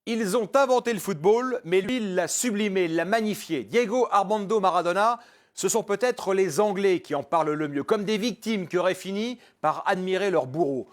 Ils ont inventé le football, mais lui, il l'a sublimé, il l'a magnifié. Diego Armando Maradona, ce sont peut-être les Anglais qui en parlent le mieux, comme des victimes qui auraient fini par admirer leur bourreau.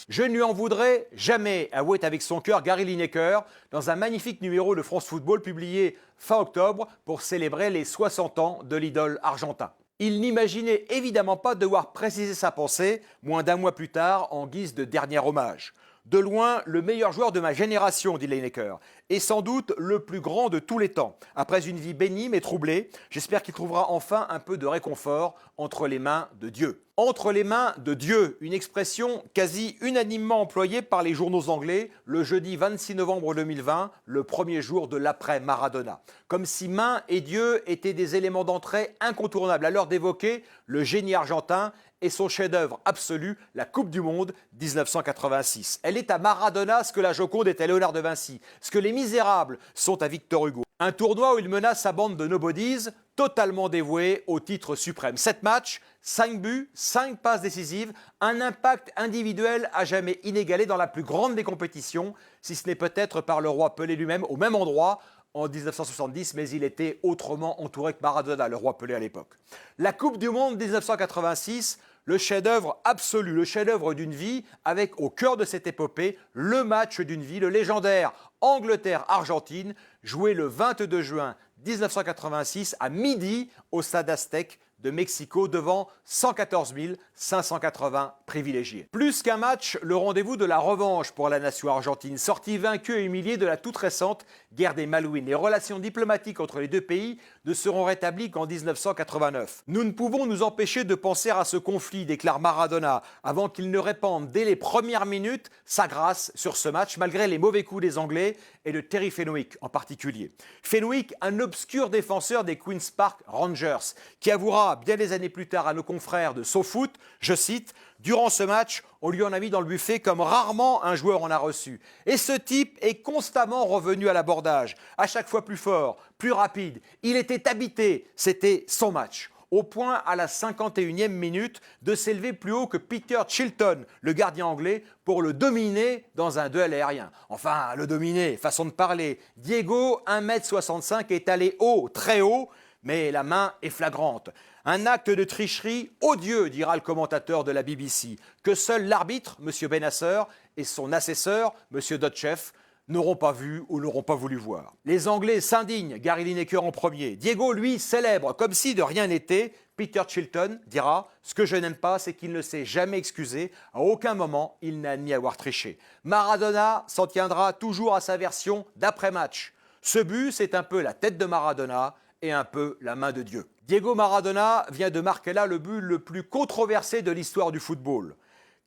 Je ne lui en voudrais jamais, avouait avec son cœur Gary Lineker dans un magnifique numéro de France Football publié fin octobre pour célébrer les 60 ans de l'idole argentin. Il n'imaginait évidemment pas devoir préciser sa pensée moins d'un mois plus tard en guise de dernier hommage. De loin, le meilleur joueur de ma génération, dit Lineker, et sans doute le plus grand de tous les temps. Après une vie bénie mais troublée, j'espère qu'il trouvera enfin un peu de réconfort entre les mains de Dieu. Entre les mains de Dieu, une expression quasi unanimement employée par les journaux anglais le jeudi 26 novembre 2020, le premier jour de l'après-Maradona. Comme si main et Dieu étaient des éléments d'entrée incontournables à l'heure d'évoquer le génie argentin et son chef-d'œuvre absolu, la Coupe du Monde 1986. Elle est à Maradona ce que la Joconde est à Léonard de Vinci, ce que Les Misérables sont à Victor Hugo. Un tournoi où il menace sa bande de nobodies, totalement dévouée au titre suprême. 7 matchs, 5 buts, 5 passes décisives, un impact individuel à jamais inégalé dans la plus grande des compétitions, si ce n'est peut-être par le roi Pelé lui-même, au même endroit, en 1970, mais il était autrement entouré que Maradona, le roi Pelé à l'époque. La Coupe du Monde 1986, le chef-d'œuvre absolu, le chef-d'œuvre d'une vie, avec au cœur de cette épopée le match d'une vie, le légendaire Angleterre-Argentine, joué le 22 juin 1986 à midi au Stade Aztec de Mexico devant 114 580 privilégiés. Plus qu'un match, le rendez-vous de la revanche pour la nation argentine, sortie vaincue et humiliée de la toute récente guerre des Malouines. Les relations diplomatiques entre les deux pays ne seront rétablies qu'en 1989. Nous ne pouvons nous empêcher de penser à ce conflit, déclare Maradona, avant qu'il ne répande dès les premières minutes sa grâce sur ce match, malgré les mauvais coups des Anglais et de Terry Fenwick en particulier. Fenwick, un obscur défenseur des Queen's Park Rangers, qui avouera bien des années plus tard à nos confrères de SoFoot, je cite, « Durant ce match, on lui en a mis dans le buffet comme rarement un joueur en a reçu. Et ce type est constamment revenu à l'abordage, à chaque fois plus fort, plus rapide. Il était habité, c'était son match. » Au point, à la 51e minute, de s'élever plus haut que Peter Chilton, le gardien anglais, pour le dominer dans un duel aérien. Enfin, le dominer, façon de parler. Diego, 1,65 m, est allé haut, très haut, mais la main est flagrante. Un acte de tricherie odieux, dira le commentateur de la BBC, que seul l'arbitre, M. Benasser, et son assesseur, M. Dotchev, n'auront pas vu ou n'auront pas voulu voir. Les Anglais s'indignent, Gary Lineker en premier. Diego, lui, célèbre comme si de rien n'était. Peter Chilton dira « Ce que je n'aime pas, c'est qu'il ne s'est jamais excusé. À aucun moment, il n'a admis avoir triché. » Maradona s'en tiendra toujours à sa version d'après-match. Ce but, c'est un peu la tête de Maradona et un peu la main de Dieu. Diego Maradona vient de marquer là le but le plus controversé de l'histoire du football.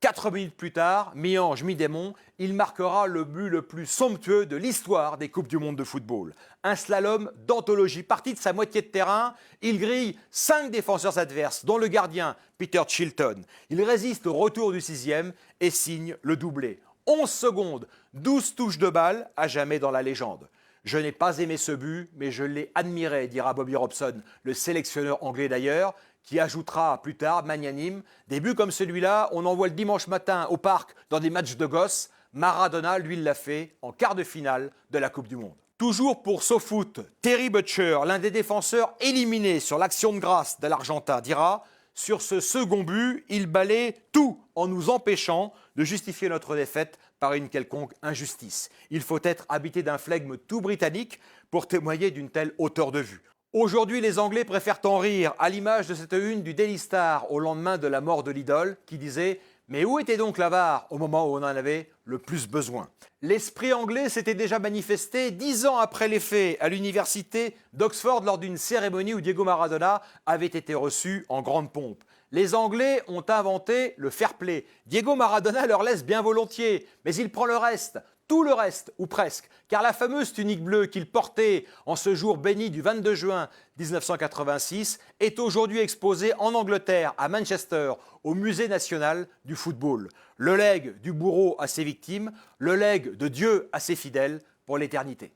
4 minutes plus tard, mi-ange, mi-démon, il marquera le but le plus somptueux de l'histoire des Coupes du Monde de football. Un slalom d'anthologie. Parti de sa moitié de terrain, il grille 5 défenseurs adverses, dont le gardien Peter Chilton. Il résiste au retour du 6e et signe le doublé. 11 secondes, 12 touches de balle, à jamais dans la légende. Je n'ai pas aimé ce but, mais je l'ai admiré, dira Bobby Robson, le sélectionneur anglais d'ailleurs, qui ajoutera plus tard, magnanime, des buts comme celui-là, on en voit le dimanche matin au parc dans des matchs de gosses. Maradona, lui, l'a fait en quart de finale de la Coupe du Monde. Toujours pour SoFoot, Terry Butcher, l'un des défenseurs éliminés sur l'action de grâce de l'Argentin, dira « Sur ce second but, il balaie tout en nous empêchant de justifier notre défaite par une quelconque injustice. Il faut être habité d'un flegme tout britannique pour témoigner d'une telle hauteur de vue. » Aujourd'hui, les Anglais préfèrent en rire, à l'image de cette une du Daily Star au lendemain de la mort de l'idole, qui disait « Mais où était donc la VAR au moment où on en avait le plus besoin ?» L'esprit anglais s'était déjà manifesté 10 ans après les faits à l'université d'Oxford lors d'une cérémonie où Diego Maradona avait été reçu en grande pompe. Les Anglais ont inventé le fair play. Diego Maradona leur laisse bien volontiers, mais il prend le reste. Tout le reste, ou presque, car la fameuse tunique bleue qu'il portait en ce jour béni du 22 juin 1986 est aujourd'hui exposée en Angleterre, à Manchester, au Musée national du football. Le legs du bourreau à ses victimes, le legs de Dieu à ses fidèles pour l'éternité.